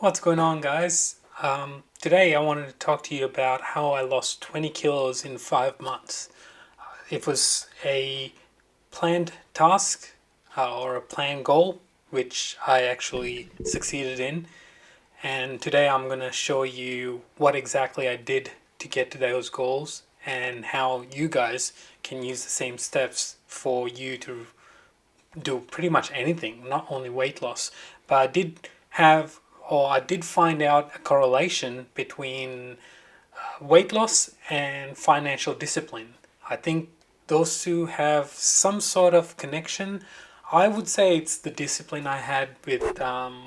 What's going on, guys? Today I wanted to talk to you about how I lost 20 kilos in 5 months. It was a planned task or a planned goal, which I actually succeeded in. And today I'm going to show you what exactly I did to get to those goals and how you guys can use the same steps for you to do pretty much anything, not only weight loss. But I did find out a correlation between weight loss and financial discipline. I think those two have some sort of connection. I would say it's the discipline I had with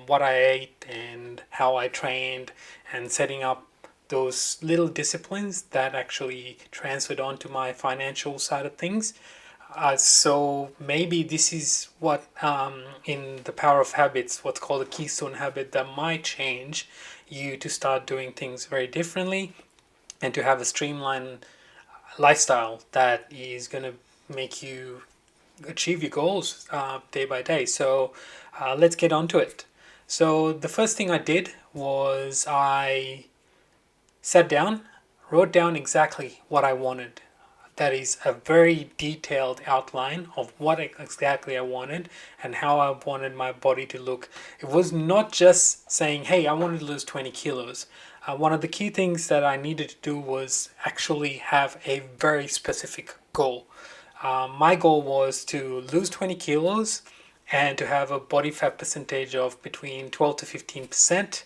what I ate and how I trained and setting up those little disciplines that actually transferred onto my financial side of things. So maybe this is what in the power of habits, what's called a keystone habit, that might change you to start doing things very differently and to have a streamlined lifestyle that is going to make you achieve your goals day by day. So let's get on to it. So the first thing I did was I sat down, wrote down exactly what I wanted. That is a very detailed outline of what exactly I wanted and how I wanted my body to look. It was not just saying, hey, I wanted to lose 20 kilos. One of the key things that I needed to do was actually have a very specific goal. My goal was to lose 20 kilos and to have a body fat percentage of between 12 to 15%.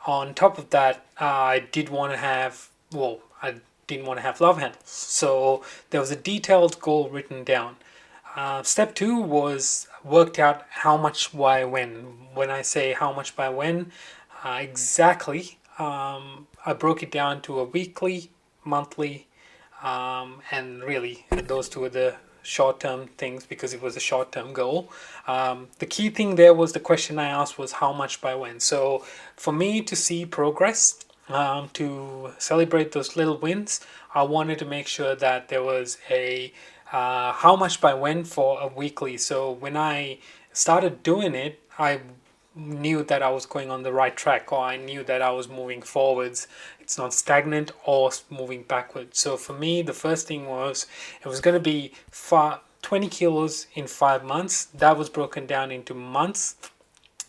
On top of that, I did want to have, well, I didn't want to have love handles. So there was a detailed goal written down. Step two was worked out how much by when. When I say how much by when, exactly, I broke it down to a weekly, monthly, and really those two are the short-term things because it was a short-term goal. The key thing there was the question I asked was how much by when. So for me to see progress, to celebrate those little wins, I wanted to make sure that there was a how much by when for a weekly. So when I started doing it, I knew that I was going on the right track, or I knew that I was moving forwards. It's not stagnant or moving backwards. So for me, the first thing was it was going to be 20 kilos in 5 months. That was broken down into months,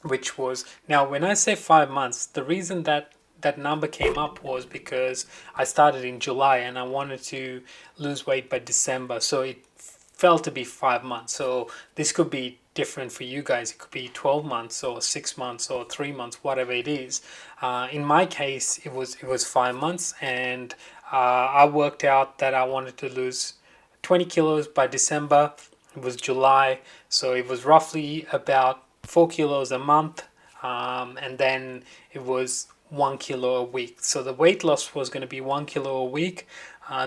which was, now when I say 5 months, the reason that that number came up was because I started in July and I wanted to lose weight by December. So it fell to be 5 months. So this could be different for you guys. It could be 12 months or 6 months or 3 months, whatever it is. In my case, it was 5 months, and I worked out that I wanted to lose 20 kilos by December. It was July, so it was roughly about 4 kilos a month, and then it was 1 kilo a week. So the weight loss was going to be 1 kilo a week.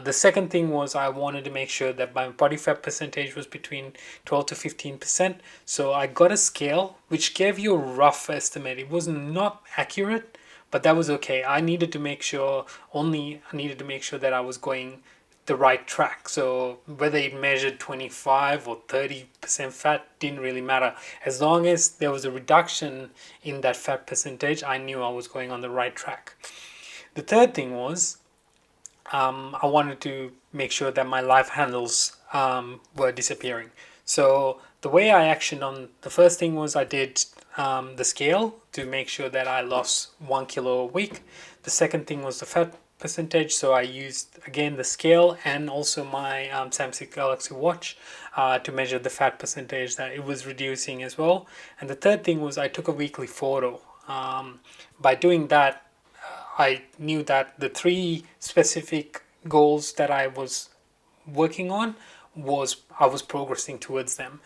The second thing was I wanted to make sure that my body fat percentage was between 12 to 15%. So I got a scale which gave you a rough estimate. It was not accurate, but that was okay. I needed to make sure that I was going the right track. So whether it measured 25 or 30% fat didn't really matter. As long as there was a reduction in that fat percentage, I knew I was going on the right track. The third thing was I wanted to make sure that my life handles were disappearing. So the way I actioned on the first thing was I did the scale to make sure that I lost 1 kilo a week. The second thing was the fat percentage. So I used again the scale and also my Samsung Galaxy Watch to measure the fat percentage that it was reducing as well. And the third thing was I took a weekly photo. By doing that, I knew that the three specific goals that I was working on was I was progressing towards them.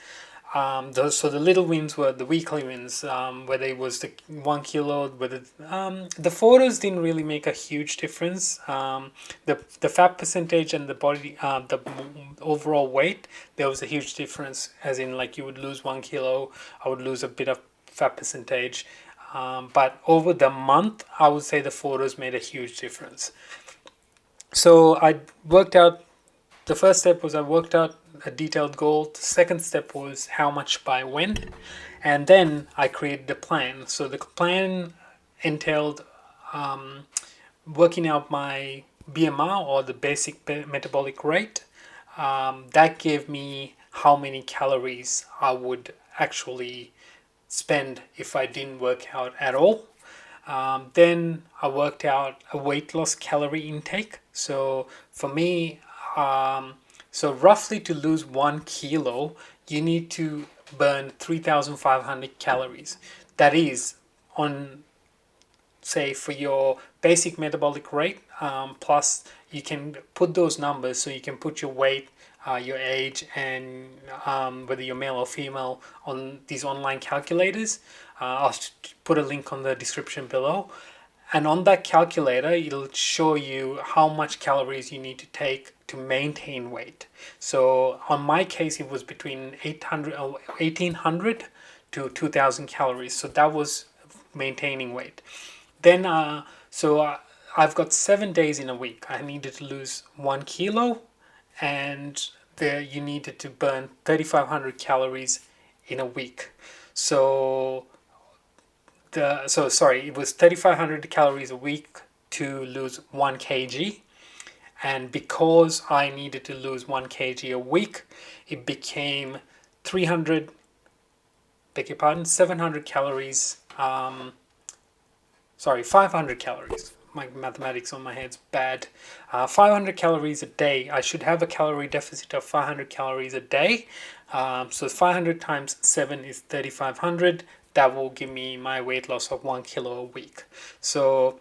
So the little wins were the weekly wins, whether it was the 1 kilo, whether the photos didn't really make a huge difference. The fat percentage and the body, the overall weight, there was a huge difference. As in, like you would lose 1 kilo, I would lose a bit of fat percentage. But over the month, I would say the photos made a huge difference. So I worked out, the first step was I worked out a detailed goal. The second step was how much by when. And then I created a plan. So the plan entailed working out my BMR, or the basic metabolic rate. That gave me how many calories I would actually spend if I didn't work out at all. Then I worked out a weight loss calorie intake. So for me, so roughly to lose 1 kilo, you need to burn 3,500 calories. That is on, say, for your basic metabolic rate, plus you can put those numbers, so you can put your weight, your age, and whether you're male or female on these online calculators. I'll put a link on the description below. And on that calculator, it'll show you how much calories you need to take to maintain weight. So on my case, it was between 1800 to 2000 calories. So that was maintaining weight. Then, I've got 7 days in a week. I needed to lose 1 kilo, and there you needed to burn 3,500 calories in a week. So it was 3,500 calories a week to lose 1 kg. And because I needed to lose 1 kg a week, it became 300, beg your pardon, 700 calories. 500 calories. My mathematics on my head's bad. 500 calories a day. I should have a calorie deficit of 500 calories a day. So 500 times 7 is 3,500. That will give me my weight loss of 1 kilo a week. So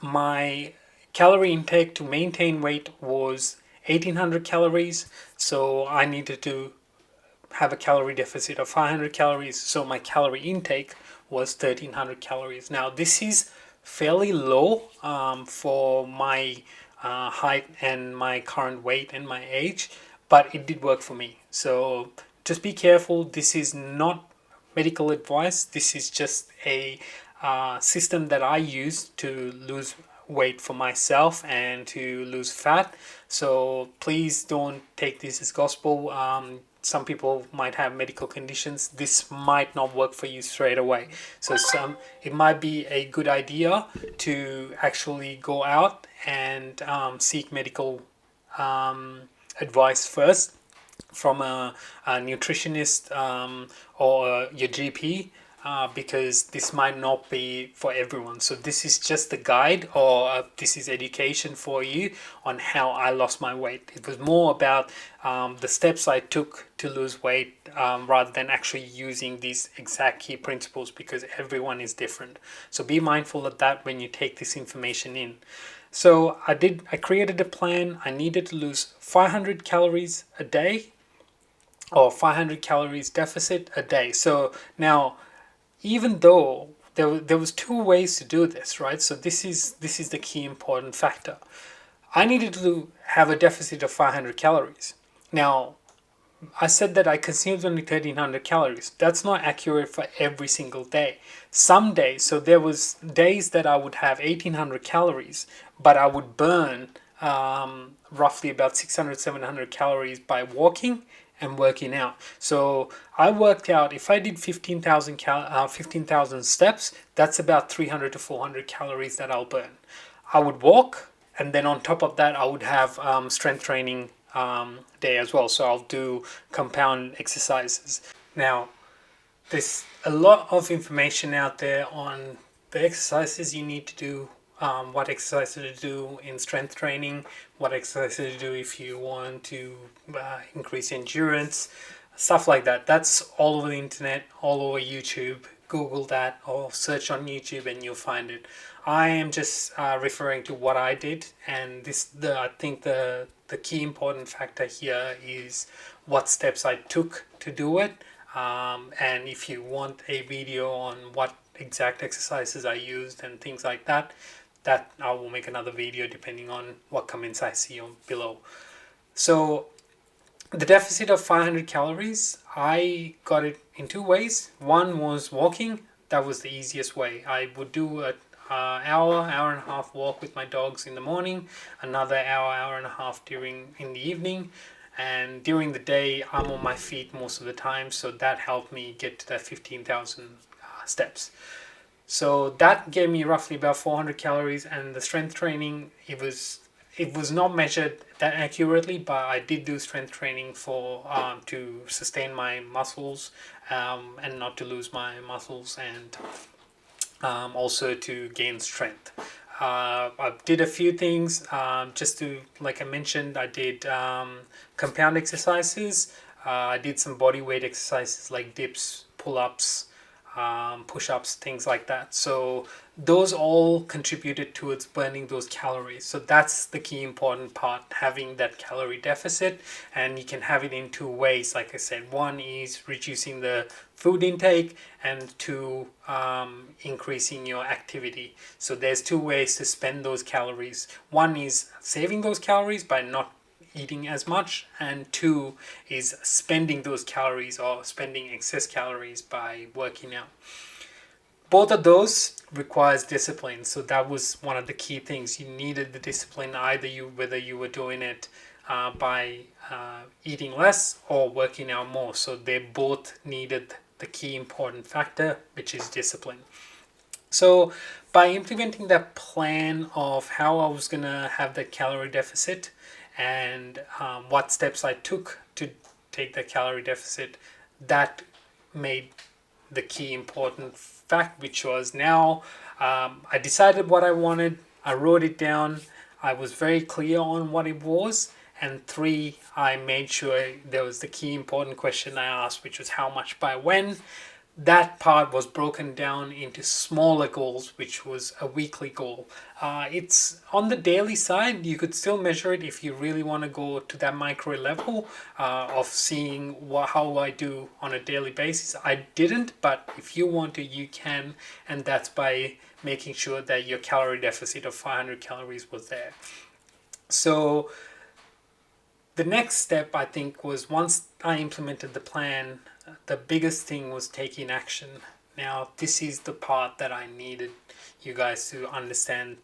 my calorie intake to maintain weight was 1,800 calories. So I needed to have a calorie deficit of 500 calories. So my calorie intake was 1,300 calories. Now this is fairly low for my height and my current weight and my age, but it did work for me. So just be careful. This is not medical advice. This is just a system that I use to lose weight for myself and to lose fat. So please don't take this as gospel. Some people might have medical conditions. This might not work for you straight away. So it might be a good idea to actually go out and seek medical advice first from a nutritionist or your GP. Because this might not be for everyone. So this is just a guide, or this is education for you on how I lost my weight. It was more about the steps I took to lose weight, rather than actually using these exact key principles, because everyone is different. So be mindful of that when you take this information in. So I created a plan. I needed to lose 500 calories a day, or 500 calories deficit a day. So now, even though there was two ways to do this, right? So this is the key important factor. I needed to have a deficit of 500 calories. Now, I said that I consumed only 1,300 calories. That's not accurate for every single day. Some days, so there was days that I would have 1,800 calories, but I would burn roughly about 600, 700 calories by walking and working out. So I worked out, if I did 15,000 steps, that's about 300 to 400 calories that I'll burn. I would walk, and then on top of that, I would have strength training day as well. So I'll do compound exercises. Now, there's a lot of information out there on the exercises you need to do, what exercises to do in strength training, what exercises to do if you want to increase endurance, stuff like that. That's all over the internet, all over YouTube. Google that or search on YouTube and you'll find it. I am just referring to what I did, and I think the key important factor here is what steps I took to do it. And if you want a video on what exact exercises I used and things like that, I will make another video depending on what comments I see on below. So the deficit of 500 calories, I got it in two ways. One was walking. That was the easiest way. I would do an hour and a half walk with my dogs in the morning, another hour and a half in the evening, and during the day I'm on my feet most of the time, so that helped me get to that 15,000 steps. So that gave me roughly about 400 calories, and the strength training, it was not measured that accurately, but I did do strength training for to sustain my muscles, and not to lose my muscles, and also to gain strength. I did a few things, just to, like I mentioned, I did compound exercises. I did some body weight exercises like dips, pull-ups, push-ups, things like that. So those all contributed towards burning those calories. So that's the key important part, having that calorie deficit. And you can have it in two ways. Like I said, one is reducing the food intake, and two, increasing your activity. So there's two ways to spend those calories. One is saving those calories by not eating as much, and two is spending those calories or spending excess calories by working out. Both of those requires discipline, so that was one of the key things. You needed the discipline, either you whether you were doing it by eating less or working out more. So they both needed the key important factor, which is discipline. So by implementing that plan of how I was going to have that calorie deficit, and what steps I took to take the calorie deficit, that made the key important fact, which was now, I decided what I wanted, I wrote it down, I was very clear on what it was, and three, I made sure there was the key important question I asked, which was how much by when. That part was broken down into smaller goals, which was a weekly goal. It's on the daily side, you could still measure it if you really want to go to that micro level of seeing how I do on a daily basis. I didn't, but if you want to, you can, and that's by making sure that your calorie deficit of 500 calories was there. So the next step, I think, was once I implemented the plan, the biggest thing was taking action. Now, this is the part that I needed you guys to understand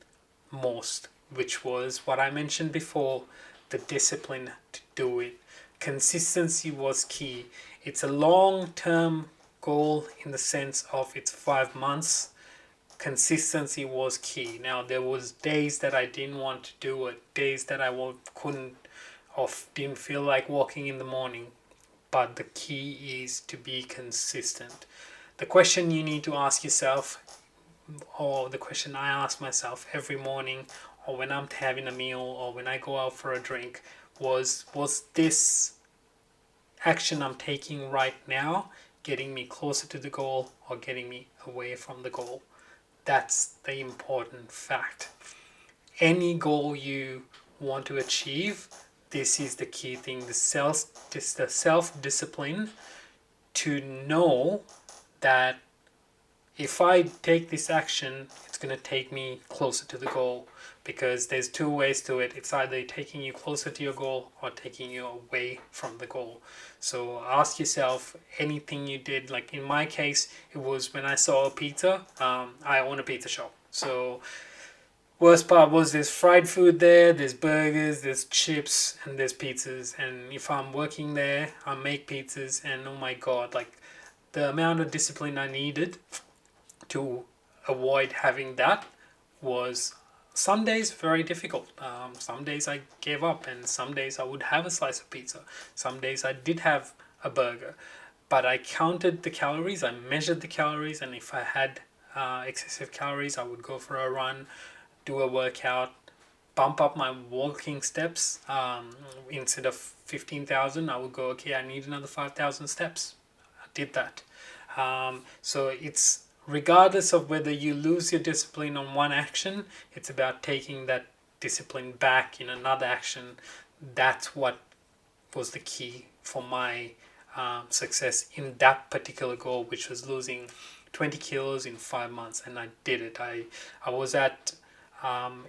most, which was what I mentioned before, the discipline to do it. Consistency was key. It's a long-term goal in the sense of it's 5 months. Consistency was key. Now, there was days that I didn't want to do it, days that I couldn't or didn't feel like walking in the morning. But the key is to be consistent. The question you need to ask yourself, or the question I ask myself every morning, or when I'm having a meal, or when I go out for a drink, was this action I'm taking right now getting me closer to the goal or getting me away from the goal? That's the important fact. Any goal you want to achieve, this is the key thing, the self-discipline to know that if I take this action, it's going to take me closer to the goal, because there's two ways to it. It's either taking you closer to your goal or taking you away from the goal. So ask yourself, anything you did, like in my case, it was when I saw a pizza. I own a pizza shop. So worst part was there's fried food there, there's burgers, there's chips, and there's pizzas. And if I'm working there, I make pizzas, and oh my god, like the amount of discipline I needed to avoid having that was some days very difficult. Some days I gave up, and some days I would have a slice of pizza. Some days I did have a burger, but I counted the calories, I measured the calories, and if I had excessive calories, I would go for a run, do a workout, bump up my walking steps. Instead of 15,000, I would go, okay, I need another 5,000 steps. I did that. So it's regardless of whether you lose your discipline on one action, it's about taking that discipline back in another action. That's what was the key for my success in that particular goal, which was losing 20 kilos in 5 months. And I did it. I was at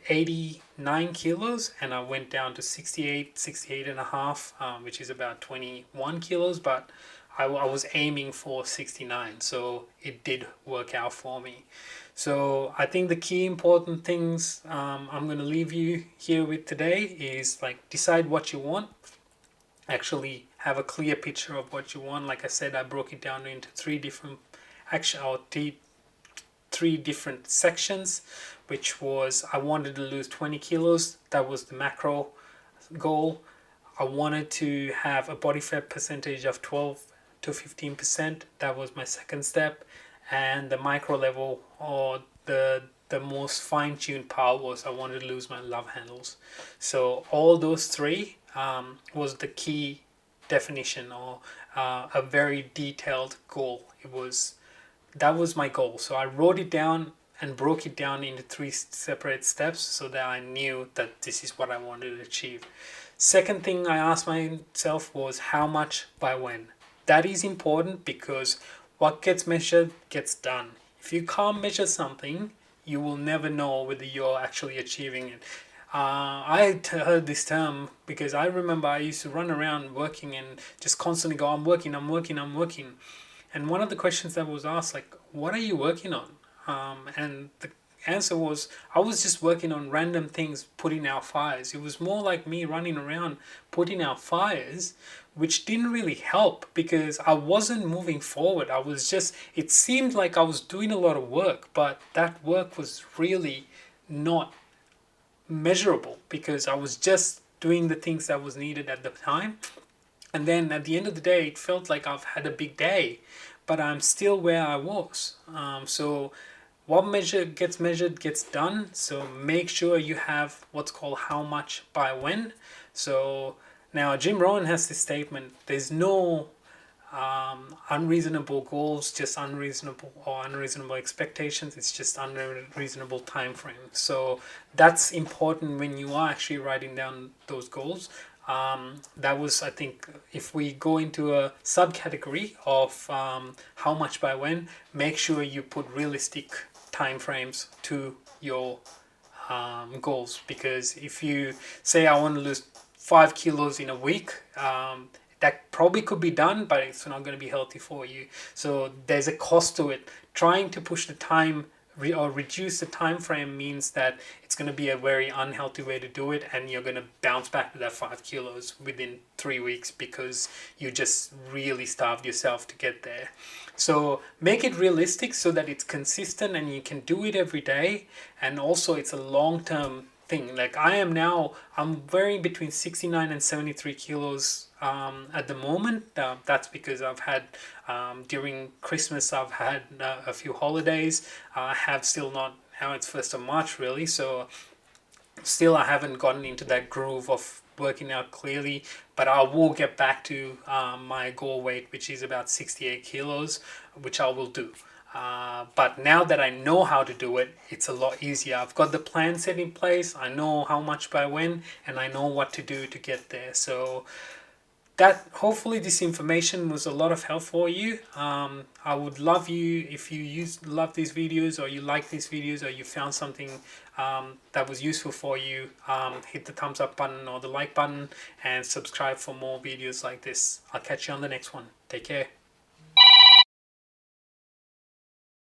89 kilos, and I went down to 68 and a half, which is about 21 kilos, but I was aiming for 69, so it did work out for me. So I think the key important things I'm going to leave you here with today is, like, decide what you want. Actually have a clear picture of what you want. Like I said, I broke it down into 3 different action or three different sections, which was I wanted to lose 20 kilos. That was the macro goal. I wanted to have a body fat percentage of 12 to 15%. That was my second step. And the micro level, or the most fine-tuned part, was I wanted to lose my love handles. So all those three was the key definition, or a very detailed goal. That was my goal. So I wrote it down and broke it down into three separate steps so that I knew that this is what I wanted to achieve. Second thing I asked myself was how much by when. That is important because what gets measured gets done. If you can't measure something, you will never know whether you're actually achieving it. I heard this term because I remember I used to run around working and just constantly go, I'm working. And one of the questions that was asked, like, what are you working on? And the answer was, I was just working on random things, putting out fires. It was more like me running around putting out fires, which didn't really help because I wasn't moving forward. It seemed like I was doing a lot of work, but that work was really not measurable because I was just doing the things that was needed at the time. And then at the end of the day, it felt like I've had a big day, but I'm still where I was. So what gets measured gets done. So make sure you have what's called how much by when. So now Jim Rohn has this statement: there's no unreasonable goals, just unreasonable expectations. It's just unreasonable time frame. So that's important when you are actually writing down those goals. That was, I think, if we go into a subcategory of how much by when, make sure you put realistic time frames to your goals. Because if you say I want to lose 5 kilos in a week, that probably could be done, but it's not going to be healthy for you. So there's a cost to it. Trying to push the time or reduce the time frame means that it's going to be a very unhealthy way to do it, and you're going to bounce back to that 5 kilos within 3 weeks because you just really starved yourself to get there. So make it realistic so that it's consistent and you can do it every day, and also it's a long-term thing. Like I'm varying between 69 and 73 kilos at the moment. That's because I've had during Christmas I've had a few holidays. I have still not, now it's 1st of March really, so still I haven't gotten into that groove of working out clearly, but I will get back to my goal weight, which is about 68 kilos, which I will do. But now that I know how to do it, it's a lot easier. I've got the plan set in place. I know how much by when, and I know what to do to get there. So that, hopefully this information was a lot of help for you. I would love you if you love these videos, or you like these videos, or you found something that was useful for you. Hit the thumbs up button or the like button and subscribe for more videos like this. I'll catch you on the next one. Take care.